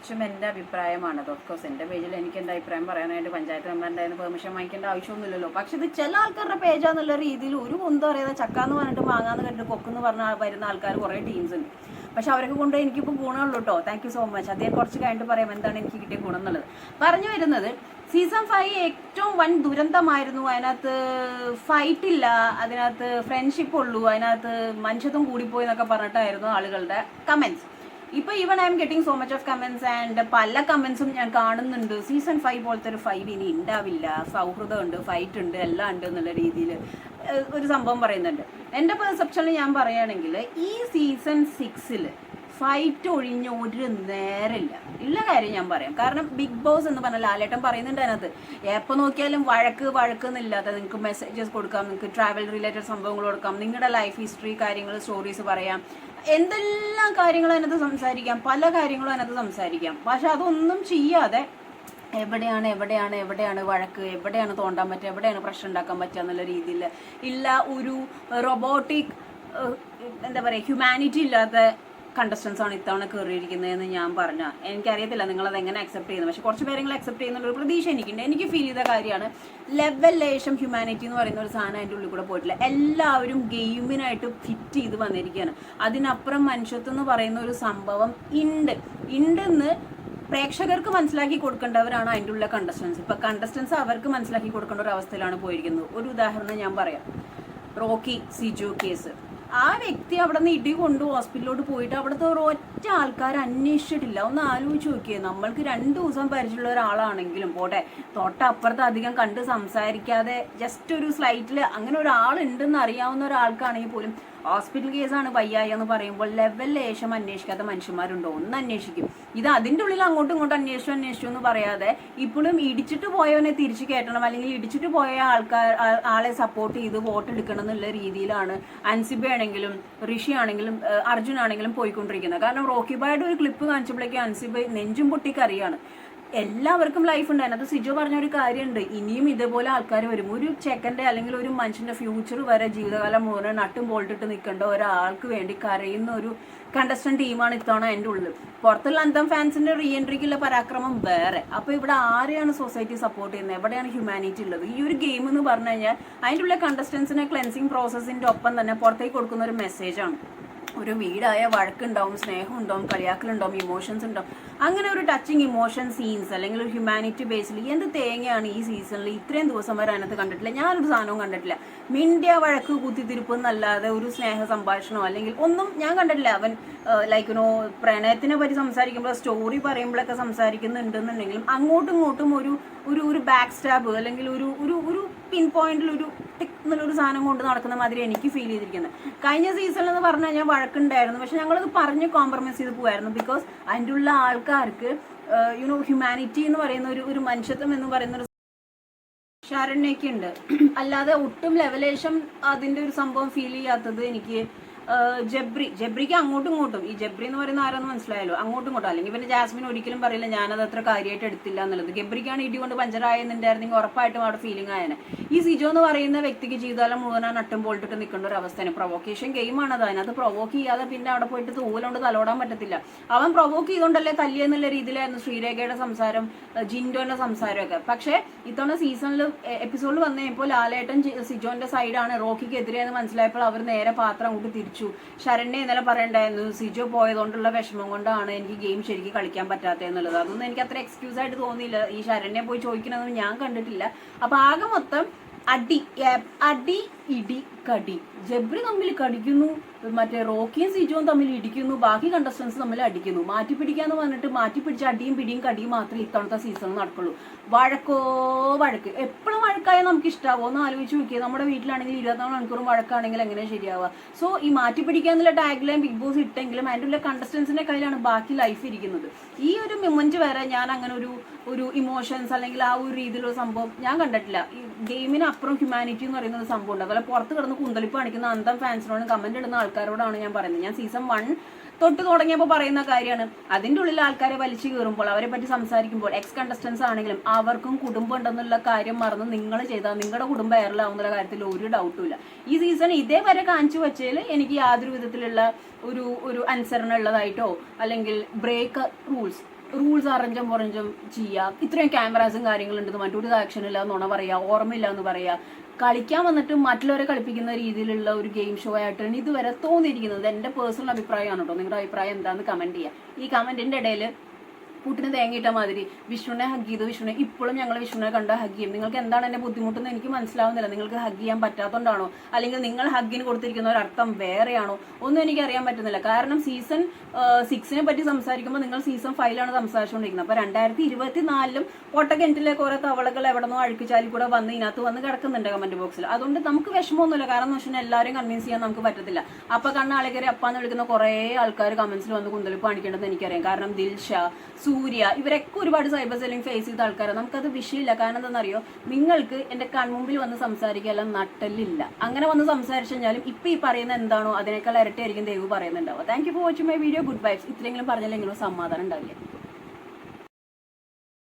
തികച്ചും എൻ്റെ അഭിപ്രായമാണ്. ഓഫ്കോഴ്സ് എൻ്റെ പേജിൽ എനിക്ക് എൻ്റെ അഭിപ്രായം പറയാനായിട്ട് പഞ്ചായത്ത് മെമ്പറിൻ്റെ പെർമിഷൻ വാങ്ങിക്കേണ്ട ആവശ്യമൊന്നുമില്ലല്ലോ. പക്ഷെ ഇത് ചില ആൾക്കാരുടെ പേജാന്നുള്ള രീതിയിൽ ഒരു എന്താ പറയുക, ചക്കാന്ന് പറഞ്ഞിട്ട് മാങ്ങാന്ന് കണ്ടിട്ട് കൊക്കെന്ന് പറഞ്ഞാൽ വരുന്ന ആൾക്കാർ കുറേ ടീംസ് ഉണ്ട്. പക്ഷെ അവരൊക്കെ കൊണ്ട് എനിക്കിപ്പോൾ ഗുണമുള്ളൂ കേട്ടോ. Thank you so much. അദ്ദേഹം കുറച്ച് കഴിഞ്ഞിട്ട് പറയാം എന്താണ് എനിക്ക് കിട്ടിയ ഗുണം എന്നുള്ളത്. പറഞ്ഞു വരുന്നത്, സീസൺ 5 ഏറ്റവും വൻ ദുരന്തമായിരുന്നു. അതിനകത്ത് ഫൈറ്റ് ഇല്ല, അതിനകത്ത് ഫ്രണ്ട്ഷിപ്പ് ഉള്ളൂ, അതിനകത്ത് മനുഷ്യത്വം കൂടിപ്പോയി എന്നൊക്കെ പറഞ്ഞിട്ടായിരുന്നു ആളുകളുടെ കമൻസ്. ഇപ്പൊ even I am getting so much of comments and പല കമന്റ്സും ഞാൻ കാണുന്നുണ്ട്. സീസൺ 5 പോലത്തെ ഒരു 5 ഇനി ഉണ്ടാവില്ല, സൗഹൃദം ഉണ്ട്, ഫൈറ്റ് ഉണ്ട്, എല്ലാം ഉണ്ട് എന്നുള്ള രീതിയിൽ ഒരു സംഭവം പറയുന്നുണ്ട്. എൻ്റെ പെർസെപ്ഷനിൽ ഞാൻ പറയുകയാണെങ്കിൽ ഈ സീസൺ 6 ഫൈറ്റ് ഒഴിഞ്ഞ ഒരു നേരമില്ല. ഉള്ള കാര്യം ഞാൻ പറയാം. കാരണം ബിഗ് ബോസ് എന്ന് പറഞ്ഞാൽ ലാലേട്ടൻ പറയുന്നുണ്ട് അതിനകത്ത്, എപ്പോൾ നോക്കിയാലും വഴക്കെന്നില്ലാത്ത നിങ്ങൾക്ക് മെസ്സേജസ് കൊടുക്കാം, നിങ്ങൾക്ക് ട്രാവൽ റിലേറ്റഡ് സംഭവങ്ങൾ കൊടുക്കാം, നിങ്ങളുടെ ലൈഫ് ഹിസ്റ്ററി കാര്യങ്ങൾ സ്റ്റോറീസ് പറയാം, എന്തെല്ലാം കാര്യങ്ങളും അതിനകത്ത് സംസാരിക്കാം, പല കാര്യങ്ങളും അതിനകത്ത് സംസാരിക്കാം. പക്ഷെ അതൊന്നും ചെയ്യാതെ എവിടെയാണ് വഴക്ക്, എവിടെയാണ് തോണ്ടാൻ പറ്റുക, എവിടെയാണ് പ്രശ്നം ഉണ്ടാക്കാൻ പറ്റുക എന്നുള്ള രീതിയിൽ ഇല്ല ഒരു റോബോട്ടിക് എന്താ പറയുക ഹ്യൂമാനിറ്റി ഇല്ലാത്ത കണ്ടസ്റ്റൻസ് ആണ് ഇത്തവണ കയറിയിരിക്കുന്നതെന്ന് ഞാൻ പറഞ്ഞാൽ എനിക്കറിയത്തില്ല നിങ്ങളത് എങ്ങനെ അക്സെപ്റ്റ് ചെയ്യുന്നത്. പക്ഷെ കുറച്ച് പേരെങ്കിലും അക്സെപ്റ്റ് ചെയ്യുന്നുള്ളൊരു പ്രതീക്ഷ എനിക്കുണ്ട്. എനിക്ക് ഫീൽ ചെയ്ത കാര്യമാണ് ലെവലേശം ഹ്യൂമാനിറ്റി എന്ന് പറയുന്ന ഒരു സാധനം അതിൻ്റെ ഉള്ളിൽ കൂടെ പോയിട്ടില്ല. എല്ലാവരും ഗെയിമിനായിട്ട് ഫിറ്റ് ചെയ്ത് വന്നിരിക്കുകയാണ്. അതിനപ്പുറം മനുഷ്യത്വം എന്ന് പറയുന്ന ഒരു സംഭവം ഉണ്ടെന്ന് പ്രേക്ഷകർക്ക് മനസ്സിലാക്കി കൊടുക്കേണ്ടവരാണ് അതിൻ്റെ ഉള്ള കണ്ടസ്റ്റൻസ്. ഇപ്പം കണ്ടസ്റ്റൻസ് അവർക്ക് മനസ്സിലാക്കി കൊടുക്കേണ്ട ഒരു അവസ്ഥയിലാണ് പോയിരിക്കുന്നത്. ഒരു ഉദാഹരണം ഞാൻ പറയാം. Rocky Siju case. ആ വ്യക്തി അവിടെ നിന്ന് ഇടി കൊണ്ട് ഹോസ്പിറ്റലിലോട്ട് പോയിട്ട് അവിടുത്തെ ഒരൊറ്റ ആൾക്കാർ അന്വേഷിച്ചിട്ടില്ല. ഒന്ന് ആലോചിച്ച് നോക്കിയേ. നമ്മൾക്ക് 2 ദിവസം പരിചയമുള്ള ഒരാളാണെങ്കിലും പോട്ടെ, തൊട്ടപ്പുറത്ത് അധികം കണ്ട് സംസാരിക്കാതെ ജസ്റ്റ് ഒരു സ്ലൈറ്റിൽ അങ്ങനെ ഒരാളുണ്ടെന്ന് അറിയാവുന്ന ഒരാൾക്കാണെങ്കിൽ പോലും ഹോസ്പിറ്റൽ കേസാണ് വയ്യായി എന്ന് പറയുമ്പോൾ ലെവലിലേശം അന്വേഷിക്കാത്ത മനുഷ്യന്മാരുണ്ടോ? ഒന്ന് അന്വേഷിക്കും. ഇത് അതിൻ്റെ ഉള്ളിൽ അങ്ങോട്ടും ഇങ്ങോട്ടും അന്വേഷിച്ചു എന്ന് പറയാതെ ഇപ്പോഴും ഇടിച്ചിട്ട് പോയവനെ തിരിച്ചു കയറ്റണം, അല്ലെങ്കിൽ ഇടിച്ചിട്ട് പോയ ആളെ സപ്പോർട്ട് ചെയ്ത് വോട്ട് എടുക്കണം എന്നുള്ള രീതിയിലാണ് അൻസിബ ആണെങ്കിലും ഋഷി ആണെങ്കിലും അർജുൻ ആണെങ്കിലും പോയിക്കൊണ്ടിരിക്കുന്നത്. കാരണം റോക്കി ബായുടെ ഒരു ക്ലിപ്പ് കാണിച്ചപ്പോഴേക്കും അൻസിബ നെഞ്ചും പൊട്ടിക്കറിയാണ്. എല്ലാവർക്കും ലൈഫ് ഉണ്ട്. അതിനകത്ത് സിജോ പറഞ്ഞൊരു കാര്യമുണ്ട്, ഇനിയും ഇതേപോലെ ആൾക്കാർ വരും. ഒരു ചെക്കൻ്റെ അല്ലെങ്കിൽ ഒരു മനുഷ്യൻ്റെ ഫ്യൂച്ചർ വരെ ജീവിതകാലം മുഴുവൻ നട്ടും ബോൾട്ടിട്ട് നിൽക്കേണ്ട ഒരാൾക്ക് വേണ്ടി കരയുന്ന ഒരു കണ്ടസ്റ്റന്റ് ടീമാണ് ഇത്തവണ എൻ്റെ ഉള്ളിൽ. പുറത്തുള്ള അന്തം ഫാൻസിന്റെ റീ എൻട്രിക്കുള്ള പരാക്രമം വേറെ. അപ്പോൾ ഇവിടെ ആരെയാണ് സൊസൈറ്റി സപ്പോർട്ട് ചെയ്യുന്നത്, എവിടെയാണ് ഹ്യൂമാനിറ്റി ഉള്ളത്? ഈ ഒരു ഗെയിം എന്ന് പറഞ്ഞു കഴിഞ്ഞാൽ അതിൻ്റെ ഉള്ള കണ്ടസ്റ്റൻസിനെ ക്ലെൻസിങ് പ്രോസസ്സിൻ്റെ ഒപ്പം തന്നെ പുറത്തേക്ക് കൊടുക്കുന്ന ഒരു മെസ്സേജാണ്. ഒരു വീടായ വഴക്കുണ്ടാവും, സ്നേഹം ഉണ്ടാവും, കളിയാക്കലുണ്ടാവും, ഇമോഷൻസ് ഉണ്ടാവും. അങ്ങനെ ഒരു ടച്ചിങ് ഇമോഷൻ സീൻസ് അല്ലെങ്കിൽ ഒരു ഹ്യൂമാനിറ്റി ബേസിൽ എന്ത് തേങ്ങയാണ് ഈ സീസണിൽ ഇത്രയും ദിവസം വരെ അതിനകത്ത് കണ്ടിട്ടില്ല. ഞാനൊരു സാധനവും കണ്ടിട്ടില്ല. മിണ്ടിയ വഴക്ക് കുത്തിത്തിരിപ്പ് എന്നല്ലാതെ ഒരു സ്നേഹ സംഭാഷണമോ അല്ലെങ്കിൽ ഒന്നും ഞാൻ കണ്ടിട്ടില്ല. അവൻ പ്രണയത്തിനെ പറ്റി സംസാരിക്കുമ്പോൾ സ്റ്റോറി പറയുമ്പോഴൊക്കെ സംസാരിക്കുന്നുണ്ടെന്നുണ്ടെങ്കിലും അങ്ങോട്ടും ഇങ്ങോട്ടും ഒരു ബാക്ക് സ്റ്റാബ് അല്ലെങ്കിൽ ഒരു പിൻ പോയിന്റിൽ ഒരു ടിക് എന്നുള്ളൊരു സാധനം കൊണ്ട് നടക്കുന്ന മാതിരി എനിക്ക് ഫീൽ ചെയ്തിരിക്കുന്നത്. കഴിഞ്ഞ സീസണിൽ എന്ന് പറഞ്ഞു കഴിഞ്ഞാൽ വഴക്കുണ്ടായിരുന്നു, പക്ഷെ ഞങ്ങളത് പറഞ്ഞ് കോംപ്രമൈസ് ചെയ്ത് പോയായിരുന്നു. ബിക്കോസ് അതിൻ്റെ ഉള്ള ആൾക്കാർക്ക് ഹ്യൂമാനിറ്റി എന്ന് പറയുന്ന ഒരു മനുഷ്യത്വം എന്ന് പറയുന്ന ഒരു ശരണ്യൊക്കെ ഉണ്ട്. അല്ലാതെ ഒട്ടും ലെവലേശം അതിൻ്റെ ഒരു സംഭവം ഫീൽ ചെയ്യാത്തത് എനിക്ക് ജബ്രിക്ക് അങ്ങോട്ടും ഇങ്ങോട്ടും, ഈ ജബ്രി എന്ന് പറയുന്ന ആരാന്ന് മനസ്സിലായല്ലോ, അങ്ങോട്ടും ഇങ്ങോട്ടും. അല്ലെങ്കിൽ പിന്നെ ജാസ്മിൻ ഒരിക്കലും പറയില്ല ഞാനത് അത്ര കാര്യമായിട്ട് എടുത്തില്ല എന്നുള്ളത്. ഗബ്രിക്കാണ് ഇടി കൊണ്ട് പഞ്ചറായെന്നുണ്ടായിരുന്നെങ്കിൽ ഉറപ്പായിട്ടും അവിടെ ഫീലിംഗ് ആയനെ. ഈ സിജോ എന്ന് പറയുന്ന വ്യക്തിക്ക് ജീവിതകാലം മുഴുവൻ നട്ടും പോൾട്ടിട്ട് നിൽക്കേണ്ട ഒരു അവസ്ഥയാണ്. പ്രൊവോക്കേഷൻ ഗെയിമാണത്. അതിനകത്ത് പ്രൊവോക്ക് ചെയ്യാതെ പിന്നെ അവിടെ പോയിട്ട് തൂലുകൊണ്ട് തലോടാൻ പറ്റത്തില്ല. അവൻ പ്രൊവോക്ക് ചെയ്തുകൊണ്ടല്ലേ തല്ലിയെന്നുള്ള രീതിയിലായിരുന്നു ശ്രീരേഖയുടെ സംസാരം, ജിൻഡോന്റെ സംസാരമൊക്കെ. പക്ഷേ ഇത്തവണ സീസണിൽ എപ്പിസോഡിൽ വന്നു കഴിഞ്ഞപ്പോൾ ലാലേട്ടൻ സിജോന്റെ സൈഡാണ് റോക്കിക്കെതിരെ എന്ന് മനസ്സിലായപ്പോൾ അവർ നേരെ പാത്രം അങ്ങോട്ട് തിരിച്ചു. ശരണ്യ ഇന്നലെ പറയണ്ടായിരുന്നു സിജോ പോയതുകൊണ്ടുള്ള വിഷമം കൊണ്ടാണ് എനിക്ക് ഗെയിം ശരിക്കും കളിക്കാൻ പറ്റാത്തത് എന്നുള്ളത്. അതൊന്നും എനിക്ക് അത്ര എക്സ്ക്യൂസ് ആയിട്ട് തോന്നിയില്ല. ഈ ശരണ്യ പോയി ചോദിക്കണമെന്ന് ഞാൻ കണ്ടിട്ടില്ല. അപ്പൊ ആകെ മൊത്തം അടി ഇടി കടി. ജബ്രി തമ്മിൽ കടിക്കുന്നു, മറ്റേ റോക്കിയും സിജോയും തമ്മിൽ ഇടിക്കുന്നു, ബാക്കി കണ്ടസ്റ്റൻസ് തമ്മിൽ അടിക്കുന്നു. മാറ്റിപ്പിടിക്കാന്ന് പറഞ്ഞിട്ട് മാറ്റിപ്പിടിച്ച് അടിയും പിടിയും കടിയും മാത്രമേ ഇത്തവണത്തെ സീസണിൽ നടക്കുള്ളൂ. വഴക്ക് എപ്പോഴും വഴക്കായാൽ നമുക്ക് ഇഷ്ടാവോ എന്ന് ആലോചിച്ച് നോക്കിയാൽ നമ്മുടെ വീട്ടിലാണെങ്കിൽ 24 മണിക്കൂറും വഴക്കാണെങ്കിൽ എങ്ങനെ ശരിയാവുക? സോ ഈ മാറ്റിപ്പിടിക്കാന്നുള്ള ടാഗ്ലൈൻ ബിഗ് ബോസ് ഇട്ടെങ്കിലും അതിൻ്റെ ഉള്ള കണ്ടസ്റ്റൻസിന്റെ കയ്യിലാണ് ബാക്കി ലൈഫ് ഇരിക്കുന്നത്. ഈ ഒരു മൊമെന്റ് വരെ ഞാൻ അങ്ങനെ ഒരു ഇമോഷൻസ് അല്ലെങ്കിൽ ആ ഒരു രീതിയിലുള്ള സംഭവം ഞാൻ കണ്ടിട്ടില്ല. ഈ ഗെയിമിന് അപ്പുറം ഹ്യൂമാനിറ്റി എന്ന് പറയുന്ന ഒരു സംഭവം ഉണ്ട്. അതുപോലെ പുറത്ത് കിടന്ന് കുന്തളിപ്പ് കാണിക്കുന്ന അന്തം ഫാൻസിനോടും കമന്റ് ഇടുന്ന ആൾക്കാരോടാണ് ഞാൻ പറയുന്നത്. ഞാൻ സീസൺ 1 തൊട്ട് തുടങ്ങിയപ്പോൾ പറയുന്ന കാര്യമാണ്. അതിൻ്റെ ഉള്ളിൽ ആൾക്കാരെ വലിച്ചു കയറുമ്പോൾ അവരെ പറ്റി സംസാരിക്കുമ്പോൾ എക്സ് കണ്ടസ്റ്റൻസ് ആണെങ്കിലും അവർക്കും കുടുംബം ഉണ്ടെന്നുള്ള കാര്യം മറന്ന് നിങ്ങൾ ചെയ്താൽ നിങ്ങളുടെ കുടുംബം വൈറലാവുന്ന കാര്യത്തിൽ ഒരു ഡൗട്ടും ഇല്ല. ഈ സീസൺ ഇതേവരെ കാണിച്ചു വെച്ചതിൽ എനിക്ക് യാതൊരു വിധത്തിലുള്ള ഒരു അനുസരണ ഉള്ളതായിട്ടോ അല്ലെങ്കിൽ ബ്രേക്ക് റൂൾസ് റൂൾസ് അറഞ്ചും പുറഞ്ചും ചെയ്യുക. ഇത്രയും ക്യാമറാസും കാര്യങ്ങളുണ്ടെന്ന് മറ്റൊരു ആക്ഷൻ ഇല്ല നുണ പറയുക, ഓർമ്മയില്ല എന്ന് പറയുക. കളിക്കാൻ വന്നിട്ട് മറ്റുള്ളവരെ കളിപ്പിക്കുന്ന രീതിയിലുള്ള ഒരു ഗെയിം ഷോ ആയിട്ടാണ് ഇതുവരെ തോന്നിയിരിക്കുന്നത്. എൻ്റെ പേഴ്സണൽ അഭിപ്രായമാണ് കേട്ടോ. നിങ്ങളുടെ അഭിപ്രായം എന്താണെന്ന് കമൻറ്റ് ചെയ്യുക. ഈ കമൻറ്റിൻ്റെ ഇടയിൽ പുട്ടിന് തേങ്ങിയിട്ട മാതിരി വിഷ്ണുവിനെ ഹഗ് ചെയ്തു, വിഷ്ണുവിനെ ഇപ്പോഴും ഞങ്ങൾ വിഷ്ണുവിനെ കണ്ട ഹഗ് ചെയ്യും. നിങ്ങൾക്ക് എന്താണ് എന്നെ ബുദ്ധിമുട്ടെന്ന് എനിക്ക് മനസ്സിലാവുന്നില്ല. നിങ്ങൾക്ക് ഹഗ് ചെയ്യാൻ പറ്റാത്തതുകൊണ്ടാണോ, അല്ലെങ്കിൽ നിങ്ങൾ ഹഗ്ഗിന് കൊടുത്തിരിക്കുന്ന ഒരു അർത്ഥം വേറെയാണോ, ഒന്നും എനിക്ക് അറിയാൻ പറ്റുന്നില്ല. കാരണം സീസൺ 6 പറ്റി സംസാരിക്കുമ്പോൾ നിങ്ങൾ സീസൺ 5 സംസാരിച്ചുകൊണ്ടിരിക്കുന്നത്. അപ്പോൾ 2024 പൊട്ടക്കിണറ്റിലെ കുറെ തവളകൾ എവിടെന്നോ അഴുക്കിച്ചാലി കൂടെ വന്ന് ഇതിനകത്ത് വന്ന് കിടക്കുന്നുണ്ട് കമന്റ് ബോക്സിൽ. അതുകൊണ്ട് നമുക്ക് വിഷമമൊന്നുമില്ല. കാരണം എന്ന് വെച്ചാൽ എല്ലാവരെയും കൺവിൻസ് ചെയ്യാൻ നമുക്ക് പറ്റത്തില്ല. അപ്പൊ കണ്ണാളിക്കരെ അപ്പാന്ന് വിളിക്കുന്ന കുറെ ആൾക്കാർ കമന്റ്സിൽ വന്ന് കുന്തളിപ്പ് കാണിക്കേണ്ടത് എനിക്കറിയാം. കാരണം ദിൽഷ, സൂര്യ, ഇവരൊക്കെ ഒരുപാട് സൈബർ സെല്ലിംഗ് ഫേസ് ചെയ്ത ആൾക്കാരാണ്. നമുക്കത് വിഷയമില്ല. കാരണം എന്താണെന്നറിയോ, നിങ്ങൾക്ക് എന്റെ കൺമുമ്പിൽ വന്ന് സംസാരിക്കാനുള്ള നട്ടലില്ല. അങ്ങനെ വന്ന് സംസാരിച്ചു കഴിഞ്ഞാലും ഇപ്പൊ ഈ പറയുന്ന എന്താണോ അതിനേക്കാൾ ഇരട്ടിയായിരിക്കും ദൈവം പറയുന്നുണ്ടാവുക. Thank you for watching my video. Good vibes. ഇത്രയെങ്കിലും പറഞ്ഞാലെങ്കിലും സമാധാനം ഉണ്ടാവില്ല.